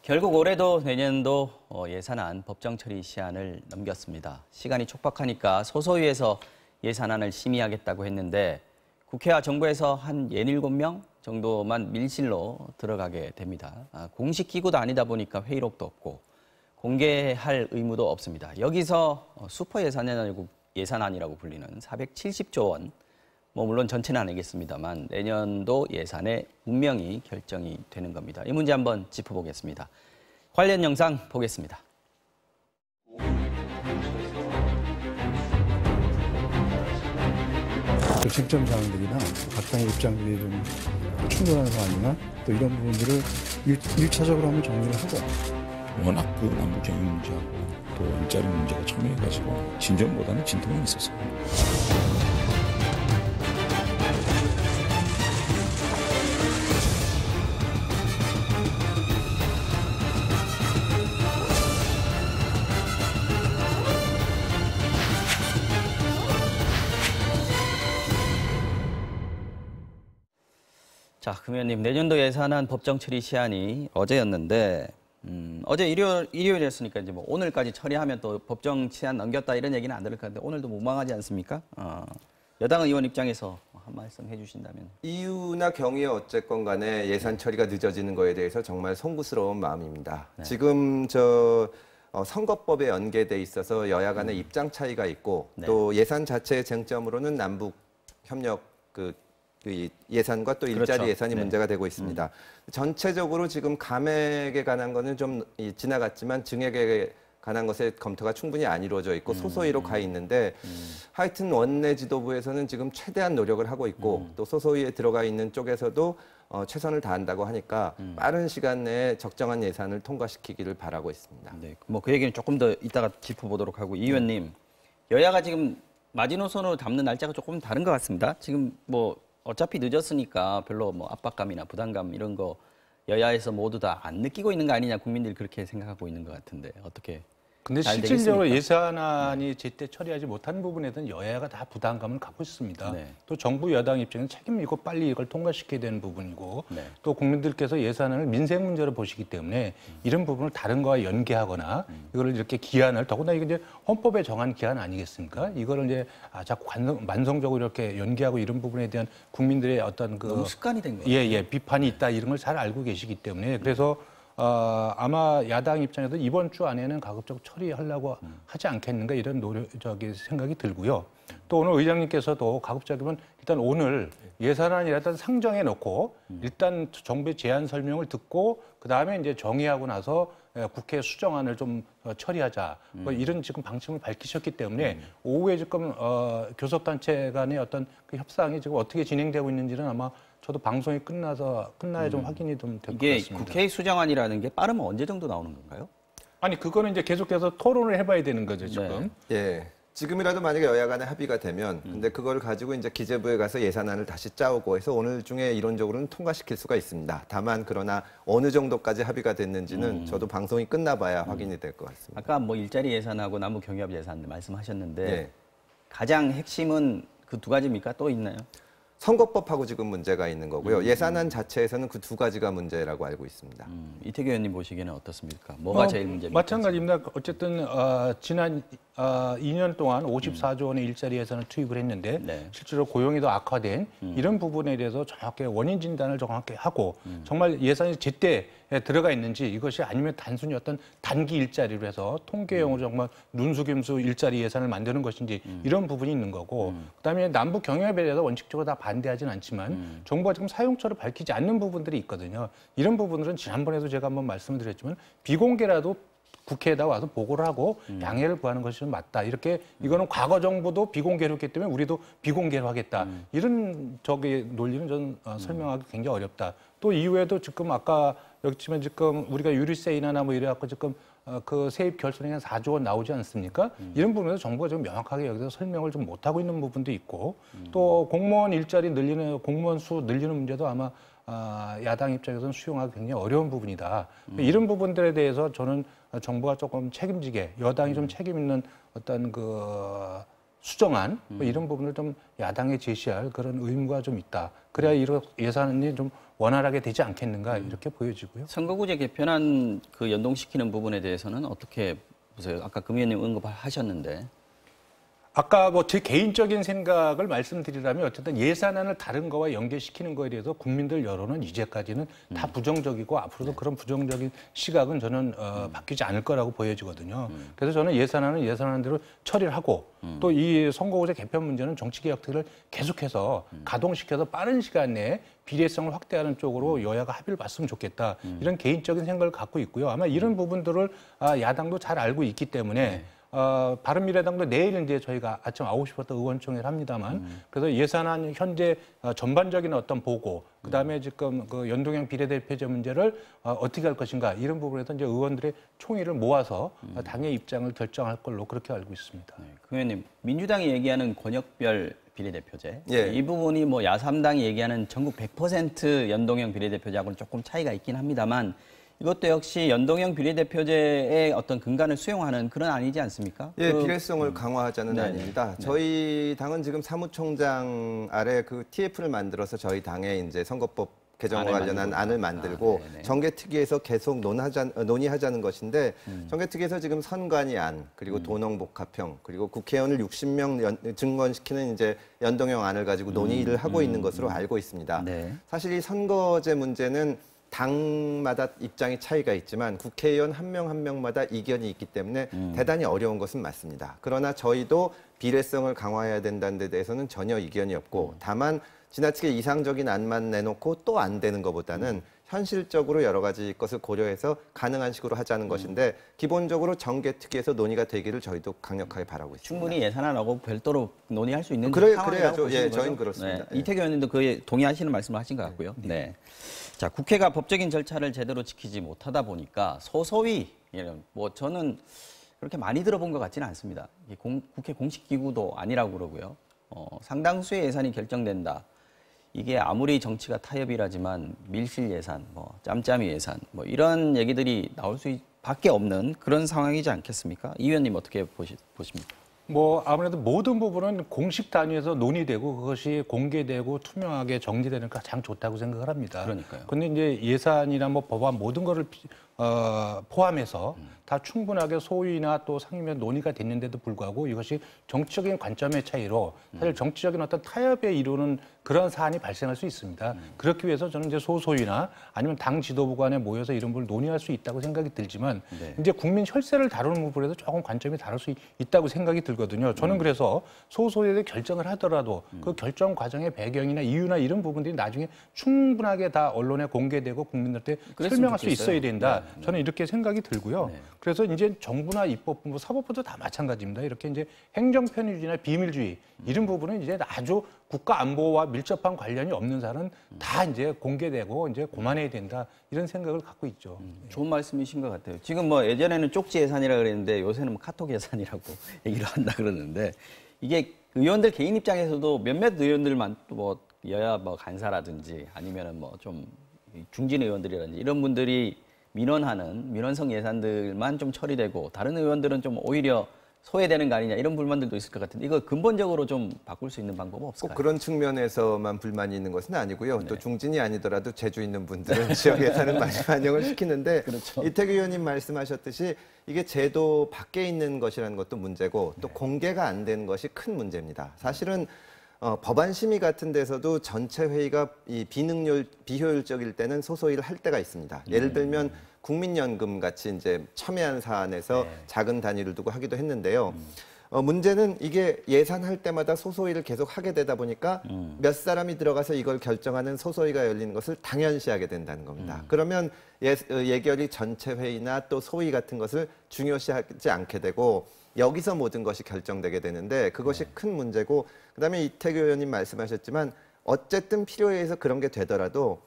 결국 올해도 내년도 예산안 법정 처리 시한을 넘겼습니다. 시간이 촉박하니까 소소위에서 예산안을 심의하겠다고 했는데 국회와 정부에서 한 67명 정도만 밀실로 들어가게 됩니다. 공식 기구도 아니다 보니까 회의록도 없고 공개할 의무도 없습니다. 여기서 슈퍼 예산안이라고 불리는 470조 원, 물론 전체는 아니겠습니다만 내년도 예산에 분명히 결정이 되는 겁니다. 이 문제 한번 짚어보겠습니다. 관련 영상 보겠습니다. 쟁점 사항들이나 각 당의 입장들이 좀 충돌하는 상황이나 또 이런 부분들을 일차적으로 한번 정리를 하고 워낙 그 남북 경협 문제하고 또 일자리 문제가 첨예해가지고 진전보다는 진통만 있었어요. 자, 금 의원님, 내년도 예산안 법정 처리 시한이 어제였는데 어제 일요일이었으니까 이제 뭐 오늘까지 처리하면 또 법정 시한 넘겼다 이런 얘기는 안 들을 것 같은데 오늘도 무방하지 않습니까? 여당 의원 입장에서 한 말씀 해주신다면. 이유나 경위에 어쨌건 간에 예산 처리가 늦어지는 거에 대해서 정말 송구스러운 마음입니다. 네. 지금 선거법에 연계돼 있어서 여야 간의 입장 차이가 있고 네. 또 예산 자체의 쟁점으로는 남북 협력 그 예산과 또 일자리 그렇죠. 예산이 네. 문제가 되고 있습니다. 전체적으로 지금 감액에 관한 거는 좀 지나갔지만 증액에 관한 것의 검토가 충분히 안 이루어져 있고 소소위로 가 있는데 하여튼 원내 지도부에서는 지금 최대한 노력을 하고 있고 또 소소위에 들어가 있는 쪽에서도 최선을 다한다고 하니까 빠른 시간 내에 적정한 예산을 통과시키기를 바라고 있습니다. 네, 뭐 그 얘기는 조금 더 이따가 짚어보도록 하고 이 의원님, 여야가 지금 마지노선으로 담는 날짜가 조금 다른 것 같습니다. 지금 뭐 어차피 늦었으니까 별로 뭐 압박감이나 부담감 이런 거 여야에서 모두 다 안 느끼고 있는 거 아니냐 국민들이 그렇게 생각하고 있는 것 같은데 어떻게? 근데 실질적으로 예산안이 제때 처리하지 못한 부분에 대한 여야가 다 부담감을 갖고 있습니다. 네. 또 정부 여당 입장에는 책임지고 빨리 이걸 통과시켜야 되는 부분이고 네. 또 국민들께서 예산안을 민생 문제로 보시기 때문에 이런 부분을 다른 거와 연계하거나 이거를 이렇게 기한을 더군다나 이게 이제 헌법에 정한 기한 아니겠습니까? 이거를 이제 자꾸 만성적으로 이렇게 연계하고 이런 부분에 대한 국민들의 어떤 너무 습관이 된 거예요. 비판이 있다 이런 걸 잘 알고 계시기 때문에 그래서 아마 야당 입장에서 이번 주 안에는 가급적 처리하려고 하지 않겠는가 이런 생각이 들고요. 또 오늘 의장님께서도 가급적이면 일단 오늘 예산안이라 일단 상정해 놓고 일단 정부의 제안 설명을 듣고 그 다음에 이제 정의하고 나서 국회 수정안을 좀 처리하자 뭐 이런 지금 방침을 밝히셨기 때문에 오후에 지금 교섭단체 간의 어떤 그 협상이 지금 어떻게 진행되고 있는지는 아마 저도 방송이 끝나야 좀 확인이 좀 될 것 같습니다. 이게 국회 수정안이라는 게 빠르면 언제 정도 나오는 건가요? 아니 그거는 이제 계속해서 토론을 해봐야 되는 거죠 지금. 네. 예. 지금이라도 만약에 여야 간에 합의가 되면 근데 그걸 가지고 이제 기재부에 가서 예산안을 다시 짜오고 해서 오늘 중에 이론적으로는 통과시킬 수가 있습니다. 다만 그러나 어느 정도까지 합의가 됐는지는 저도 방송이 끝나봐야 확인이 될 것 같습니다. 아까 뭐 일자리 예산하고 남북 경협 예산 말씀하셨는데 네. 가장 핵심은 그 두 가지입니까? 또 있나요? 선거법하고 지금 문제가 있는 거고요. 예산안 자체에서는 그 두 가지가 문제라고 알고 있습니다. 이태규 의원님 보시기에는 어떻습니까? 뭐가 제일 문제입니까? 마찬가지입니다. 어쨌든 지난 2년 동안 54조 원의 일자리 예산을 투입을 했는데 네. 실제로 고용이 더 악화된 이런 부분에 대해서 정확하게 원인 진단을 정확하게 하고 정말 예산이 제때 들어가 있는지 이것이 아니면 단순히 어떤 단기 일자리로 해서 통계용으로 정말 눈수김수 일자리 예산을 만드는 것인지 이런 부분이 있는 거고 그다음에 남북 경협에 대해서 원칙적으로 다 반대하지는 않지만 정부가 지금 사용처를 밝히지 않는 부분들이 있거든요. 이런 부분들은 지난번에도 제가 한번 말씀을 드렸지만 비공개라도 국회에다 와서 보고를 하고 양해를 구하는 것이 좀 맞다. 이렇게 이거는 과거 정부도 비공개로 했기 때문에 우리도 비공개로 하겠다. 이런 논리는 저는 설명하기 굉장히 어렵다. 또 이후에도 지금 아까 여기지만 지금 우리가 유류세이나 뭐 이래갖고 지금 그 세입 결손이 한 4조 원 나오지 않습니까? 이런 부분에서 정부가 좀 명확하게 여기서 설명을 좀 못하고 있는 부분도 있고 또 공무원 일자리 늘리는 공무원 수 늘리는 문제도 아마 야당 입장에서는 수용하기 굉장히 어려운 부분이다. 이런 부분들에 대해서 저는 정부가 조금 책임지게 여당이 좀 책임 있는 어떤 그 수정안 뭐 이런 부분을 좀 야당에 제시할 그런 의무가 좀 있다. 그래야 이런 예산이 좀 원활하게 되지 않겠는가 이렇게 보여지고요. 선거구제 개편안 그 연동시키는 부분에 대해서는 어떻게 보세요? 아까 금 의원님 언급하셨는데. 아까 뭐 제 개인적인 생각을 말씀드리라면 어쨌든 예산안을 다른 거와 연계시키는 거에 대해서 국민들 여론은 이제까지는 다 부정적이고 앞으로도 그런 부정적인 시각은 저는 바뀌지 않을 거라고 보여지거든요. 그래서 저는 예산안은 예산안대로 처리를 하고 또 이 선거구제 개편 문제는 정치개혁특위를 계속해서 가동시켜서 빠른 시간 내에 비례성을 확대하는 쪽으로 여야가 합의를 봤으면 좋겠다. 이런 개인적인 생각을 갖고 있고요. 아마 이런 부분들을 야당도 잘 알고 있기 때문에 바른미래당도 내일 이제 저희가 아침 9시부터 의원총회를 합니다만 그래서 예산안 현재 전반적인 어떤 보고 그다음에 지금 그 연동형 비례대표제 문제를 어떻게 할 것인가 이런 부분에서 이제 의원들의 총의를 모아서 당의 입장을 결정할 걸로 그렇게 알고 있습니다. 네, 그 의원님, 민주당이 얘기하는 권역별 비례대표제 예. 이 부분이 뭐 야3당이 얘기하는 전국 100% 연동형 비례대표제하고는 조금 차이가 있긴 합니다만 이것도 역시 연동형 비례대표제의 어떤 근간을 수용하는 그런 아니지 않습니까? 예, 비례성을 강화하자는 네네. 아닙니다. 네. 저희 당은 지금 사무총장 아래 그 TF를 만들어서 저희 당에 이제 선거법 개정과 안을 관련한 만들고 안을 만들고 네네. 정개특위에서 계속 논의하자는 것인데 정개특위에서 지금 선관위안 그리고 도농복합형 그리고 국회의원을 60명 증원시키는 이제 연동형 안을 가지고 논의를 하고 있는 것으로 알고 있습니다. 네. 사실 이 선거제 문제는 당마다 입장이 차이가 있지만 국회의원 한 명 한 명마다 이견이 있기 때문에 대단히 어려운 것은 맞습니다. 그러나 저희도 비례성을 강화해야 된다는 데 대해서는 전혀 이견이 없고 다만 지나치게 이상적인 안만 내놓고 또 안 되는 것보다는 현실적으로 여러 가지 것을 고려해서 가능한 식으로 하자는 것인데 기본적으로 정개특위에서 논의가 되기를 저희도 강력하게 바라고 있습니다. 충분히 예산안하고 별도로 논의할 수 있는 그래야죠. 상황이라고 예, 보시는 거죠? 저희는 그렇습니다. 네. 이태규 의원님도 그에 동의하시는 말씀을 하신 것 같고요. 네. 자, 국회가 법적인 절차를 제대로 지키지 못하다 보니까 소소위 뭐 저는 그렇게 많이 들어본 것 같지는 않습니다. 이게 국회 공식 기구도 아니라고 그러고요. 상당수의 예산이 결정된다. 이게 아무리 정치가 타협이라지만 밀실 예산, 뭐 짬짬이 예산, 뭐 이런 얘기들이 나올 수밖에 없는 그런 상황이지 않겠습니까? 이 의원님 어떻게 보십니까? 뭐 아무래도 모든 부분은 공식 단위에서 논의되고 그것이 공개되고 투명하게 정리되는 게 가장 좋다고 생각을 합니다. 그러니까요. 근데 이제 예산이나 뭐 법안 모든 거를 포함해서 다 충분하게 소위나 또 상임위에 논의가 됐는데도 불구하고 이것이 정치적인 관점의 차이로 사실 정치적인 어떤 타협에 이루는 그런 사안이 발생할 수 있습니다. 그렇기 위해서 저는 이제 소소위나 아니면 당 지도부 간에 모여서 이런 걸 논의할 수 있다고 생각이 들지만 네. 이제 국민 혈세를 다루는 부분에서 조금 관점이 다를 수 있다고 생각이 들거든요. 저는 그래서 소소위에 결정을 하더라도 그 결정 과정의 배경이나 이유나 이런 부분들이 나중에 충분하게 다 언론에 공개되고 국민들한테 설명할 수 있어야 된다. 저는 이렇게 생각이 들고요. 네. 그래서 이제 정부나 입법부, 사법부도 다 마찬가지입니다. 이렇게 이제 행정편의주의나 비밀주의 이런 부분은 이제 아주 국가 안보와 밀접한 관련이 없는 사안은 다 이제 공개되고 이제 고만해야 된다 이런 생각을 갖고 있죠. 좋은 말씀이신 것 같아요. 지금 뭐 예전에는 쪽지 예산이라 그랬는데 요새는 뭐 카톡 예산이라고 얘기를 한다 그러는데 이게 의원들 개인 입장에서도 몇몇 의원들만 뭐 여야 뭐 간사라든지 아니면은 뭐 좀 중진 의원들이라든지 이런 분들이 민원성 예산들만 좀 처리되고 다른 의원들은 좀 오히려 소외되는 거 아니냐 이런 불만들도 있을 것 같은데 이거 근본적으로 좀 바꿀 수 있는 방법은 없을까요? 꼭 그런 측면에서만 불만이 있는 것은 아니고요. 또 중진이 아니더라도 재주 있는 분들은 지역 예산을 많이 반영을 시키는데 그렇죠. 이태규 의원님 말씀하셨듯이 이게 제도 밖에 있는 것이라는 것도 문제고 또 공개가 안 되는 것이 큰 문제입니다. 사실은 법안 심의 같은 데서도 전체 회의가 이 비효율적일 때는 소소위를 할 때가 있습니다. 예를 들면 국민연금 같이 이제 첨예한 사안에서 작은 단위를 두고 하기도 했는데요. 문제는 이게 예산할 때마다 소소위를 계속 하게 되다 보니까 몇 사람이 들어가서 이걸 결정하는 소소위가 열리는 것을 당연시하게 된다는 겁니다. 그러면 예결위 전체 회의나 또 소위 같은 것을 중요시하지 않게 되고 여기서 모든 것이 결정되게 되는데 그것이 큰 문제고 그다음에 이태규 의원님 말씀하셨지만 어쨌든 필요에 의해서 그런 게 되더라도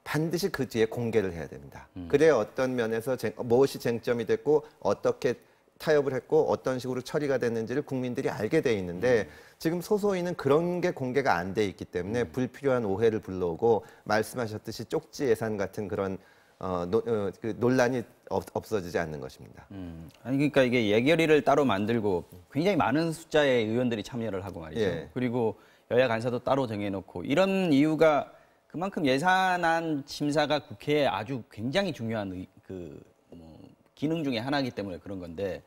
반드시 그 뒤에 공개를 해야 됩니다. 그래야 어떤 면에서 무엇이 쟁점이 됐고 어떻게 타협을 했고 어떤 식으로 처리가 됐는지를 국민들이 알게 돼 있는데 지금 소소위는 그런 게 공개가 안 돼 있기 때문에 불필요한 오해를 불러오고 말씀하셨듯이 쪽지 예산 같은 그런 그 논란이 없어지지 않는 것입니다. 아니 그러니까 이게 예결위를 따로 만들고 굉장히 많은 숫자의 의원들이 참여를 하고 말이죠. 예. 그리고 여야 간사도 따로 정해놓고 이런 이유가 그만큼 예산안 심사가 국회에 아주 굉장히 중요한 기능 중에 하나이기 때문에 그런 건데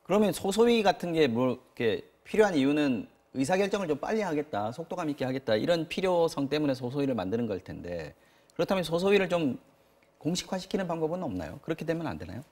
그러면 소소위 같은 게 뭐 이렇게 필요한 이유는 의사결정을 좀 빨리 하겠다, 속도감 있게 하겠다 이런 필요성 때문에 소소위를 만드는 걸 텐데 그렇다면 소소위를 좀 공식화시키는 방법은 없나요? 그렇게 되면 안 되나요?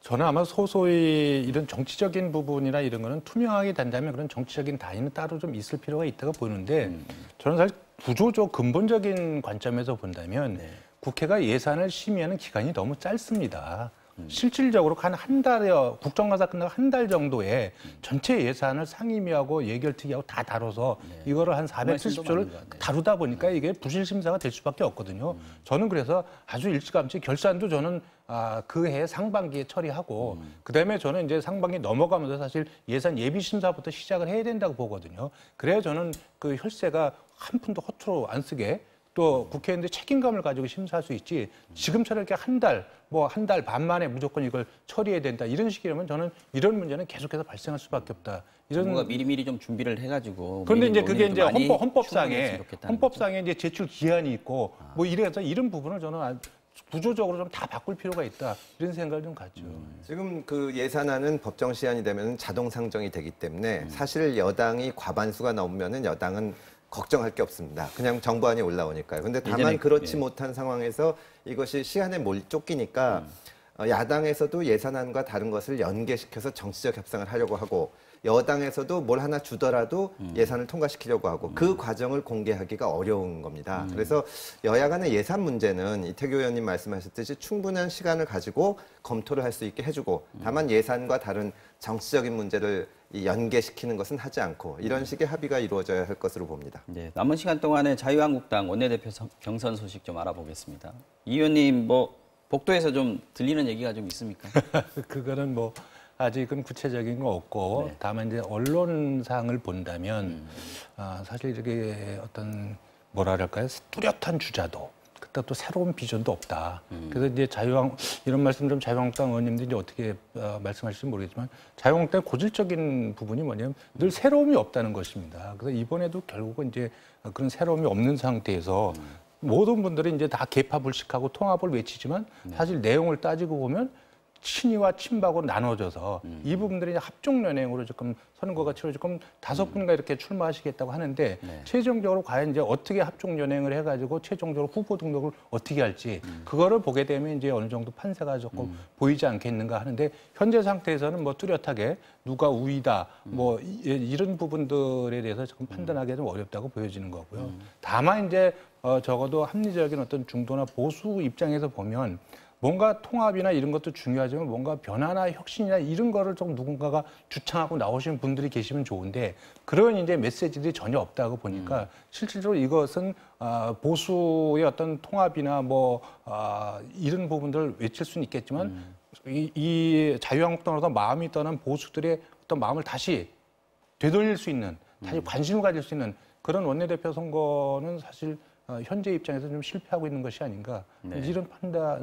저는 아마 소소위 이런 정치적인 부분이나 이런 거는 투명하게 된다면 그런 정치적인 단위는 따로 좀 있을 필요가 있다고 보는데 저는 사실 구조적 근본적인 관점에서 본다면 국회가 예산을 심의하는 기간이 너무 짧습니다. 실질적으로 한 달여 국정감사 끝나고 한 달 정도에 전체 예산을 상임위하고 예결특위하고 다 다뤄서 이거를 한 470조를 다루다 보니까 이게 부실 심사가 될 수밖에 없거든요. 저는 그래서 아주 일찌감치 결산도 저는 그 해 상반기에 처리하고 그다음에 저는 이제 상반기 넘어가면서 사실 예산 예비 심사부터 시작을 해야 된다고 보거든요. 그래야 저는 그 혈세가 한 푼도 허투루 안 쓰게 또 국회의원들이 책임감을 가지고 심사할 수 있지 지금처럼 이렇게 한 달 반 만에 무조건 이걸 처리해야 된다 이런 식이라면 저는 이런 문제는 계속해서 발생할 수밖에 없다. 이런 정부가 미리미리 좀 준비를 해가지고. 그런데 이제 그게 이제 많이 헌법상에 충분했으면 이제 제출 기한이 있고 뭐 이래서 이런 부분을 저는 구조적으로 좀 다 바꿀 필요가 있다 이런 생각을 좀 갖죠. 지금 그 예산안은 법정 시한이 되면 자동 상정이 되기 때문에 사실 여당이 과반수가 넘으면은 여당은 걱정할 게 없습니다. 그냥 정부안이 올라오니까요. 근데 다만 그렇지 못한 상황에서 이것이 시한에 쫓기니까 야당에서도 예산안과 다른 것을 연계시켜서 정치적 협상을 하려고 하고 여당에서도 뭘 하나 주더라도 예산을 통과시키려고 하고 그 과정을 공개하기가 어려운 겁니다. 그래서 여야 간의 예산 문제는 이태규 의원님 말씀하셨듯이 충분한 시간을 가지고 검토를 할 수 있게 해주고 다만 예산과 다른 정치적인 문제를 연계시키는 것은 하지 않고 이런 식의 합의가 이루어져야 할 것으로 봅니다. 네, 남은 시간 동안에 자유한국당 원내대표 경선 소식 좀 알아보겠습니다. 이 의원님 뭐 복도에서 좀 들리는 얘기가 좀 있습니까? 그거는 뭐 아직은 구체적인 거 없고 다만 이제 언론상을 본다면 사실 이렇게 어떤 뭐랄까요 뚜렷한 주자도 그때 또 새로운 비전도 없다. 그래서 이제 이런 말씀 좀 자유한국당 의원님들이 이제 어떻게 말씀하실지 모르겠지만 자유한국당 고질적인 부분이 뭐냐면 늘 새로움이 없다는 것입니다. 그래서 이번에도 결국은 이제 그런 새로움이 없는 상태에서 모든 분들이 이제 다 개파불식하고 통합을 외치지만 사실 내용을 따지고 보면 친이와 친박으로 나눠져서 이 부분들이 이제 합종연행으로 지금 선거가 치러지고 5분인가 이렇게 출마하시겠다고 하는데 최종적으로 과연 이제 어떻게 합종연행을 해가지고 최종적으로 후보 등록을 어떻게 할지 그거를 보게 되면 이제 어느 정도 판세가 조금 보이지 않겠는가 하는데 현재 상태에서는 뭐 뚜렷하게 누가 우위다 뭐 이런 부분들에 대해서 지금 판단하기 좀 어렵다고 보여지는 거고요. 다만 이제 적어도 합리적인 어떤 중도나 보수 입장에서 보면 뭔가 통합이나 이런 것도 중요하지만 뭔가 변화나 혁신이나 이런 거를 좀 누군가가 주창하고 나오시는 분들이 계시면 좋은데 그런 이제 메시지들이 전혀 없다고 보니까 실질적으로 이것은 보수의 어떤 통합이나 뭐 이런 부분들을 외칠 수는 있겠지만 이 자유한국당으로서 마음이 떠난 보수들의 어떤 마음을 다시 되돌릴 수 있는 다시 관심을 가질 수 있는 그런 원내대표 선거는 사실 현재 입장에서 좀 실패하고 있는 것이 아닌가 이런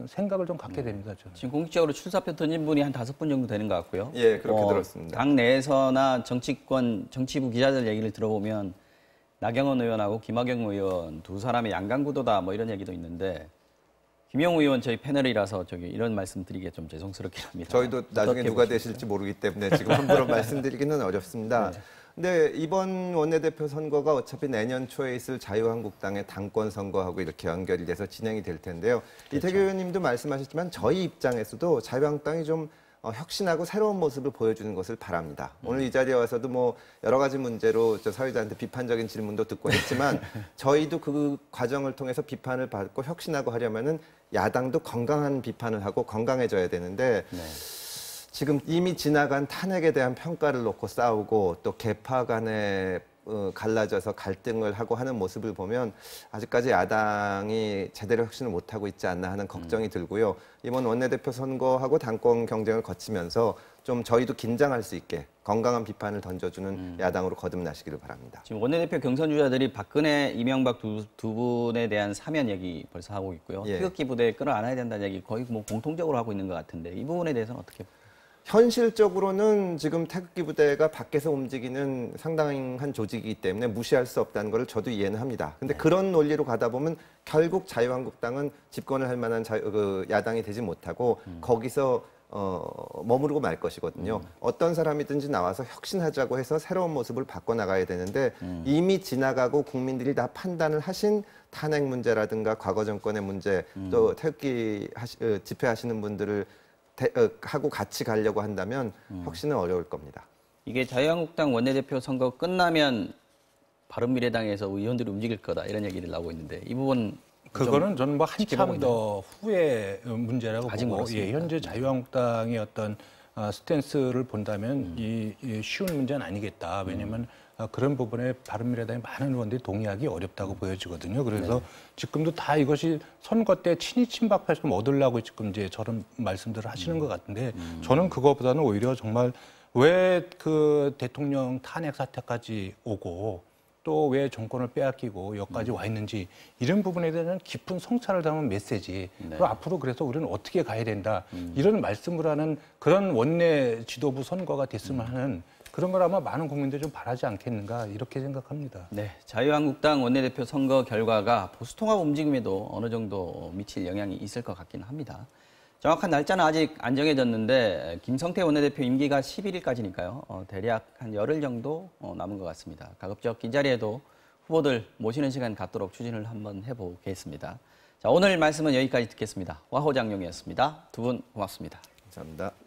생각을 좀 갖게 됩니다. 저는. 지금 공식적으로 출사표 던진 분이 한 5분 정도 되는 것 같고요. 예, 그렇게 들었습니다. 당 내에서나 정치부 기자들 얘기를 들어보면 나경원 의원하고 김학영 의원 두 사람의 양강구도다 뭐 이런 얘기도 있는데 김영우 의원 저희 패널이라서 이런 말씀 드리기가 좀 죄송스럽긴 합니다. 저희도 나중에 누가 되실지 모르기 때문에 지금 함부로 말씀드리기는 어렵습니다. 근데 이번 원내대표 선거가 어차피 내년 초에 있을 자유한국당의 당권 선거하고 이렇게 연결이 돼서 진행이 될 텐데요. 그렇죠. 이태규 의원님도 말씀하셨지만 저희 입장에서도 자유한국당이 좀 혁신하고 새로운 모습을 보여주는 것을 바랍니다. 오늘 이 자리에 와서도 뭐 여러 가지 문제로 사회자한테 비판적인 질문도 듣고 했지만 저희도 그 과정을 통해서 비판을 받고 혁신하고 하려면은 야당도 건강한 비판을 하고 건강해져야 되는데 지금 이미 지나간 탄핵에 대한 평가를 놓고 싸우고 또 개파 간의 갈라져서 갈등을 하고 하는 모습을 보면 아직까지 야당이 제대로 혁신을 못하고 있지 않나 하는 걱정이 들고요. 이번 원내대표 선거하고 당권 경쟁을 거치면서 좀 저희도 긴장할 수 있게 건강한 비판을 던져주는 야당으로 거듭나시기를 바랍니다. 지금 원내대표 경선 주자들이 박근혜, 이명박 두 분에 대한 사면 얘기 벌써 하고 있고요. 예. 태극기 부대 끌어안아야 된다는 얘기 거의 뭐 공통적으로 하고 있는 것 같은데 이 부분에 대해서는 어떻게 보세요? 현실적으로는 지금 태극기 부대가 밖에서 움직이는 상당한 조직이기 때문에 무시할 수 없다는 걸 저도 이해는 합니다. 근데 그런 논리로 가다 보면 결국 자유한국당은 집권을 할 만한 야당이 되지 못하고 거기서 머무르고 말 것이거든요. 어떤 사람이든지 나와서 혁신하자고 해서 새로운 모습을 바꿔나가야 되는데 이미 지나가고 국민들이 다 판단을 하신 탄핵 문제라든가 과거 정권의 문제 또 태극기 집회하시는 분들을 하고 같이 가려고 한다면 혁신은 어려울 겁니다. 이게 자유한국당 원내대표 선거 끝나면 바른미래당에서 의원들이 움직일 거다 이런 얘기를 나오고 있는데 이 부분 그거는 저는 뭐 한참 더 후의 문제라고 아직 보고 멀었습니까? 현재 자유한국당의 어떤 스탠스를 본다면 이 쉬운 문제는 아니겠다. 왜냐하면 그런 부분에 바른미래당의 많은 의원들이 동의하기 어렵다고 보여지거든요. 그래서 지금도 다 이것이 선거 때 친이 친박파 좀 얻으려고 지금 이제 저런 말씀들을 하시는 것 같은데 저는 그거보다는 오히려 정말 왜 그 대통령 탄핵 사태까지 오고 또 왜 정권을 빼앗기고 여기까지 와 있는지 이런 부분에 대한 깊은 성찰을 담은 메시지 그리고 앞으로 그래서 우리는 어떻게 가야 된다 이런 말씀을 하는 그런 원내 지도부 선거가 됐으면 하는 그런 걸 아마 많은 국민들이 좀 바라지 않겠는가 이렇게 생각합니다. 네, 자유한국당 원내대표 선거 결과가 보수통합 움직임에도 어느 정도 미칠 영향이 있을 것 같기는 합니다. 정확한 날짜는 아직 안 정해졌는데 김성태 원내대표 임기가 11일까지니까요. 대략 한 열흘 정도 남은 것 같습니다. 가급적 이 자리에도 후보들 모시는 시간 갖도록 추진을 한번 해보겠습니다. 자, 오늘 말씀은 여기까지 듣겠습니다. 와호장룡이었습니다. 두 분 고맙습니다. 감사합니다.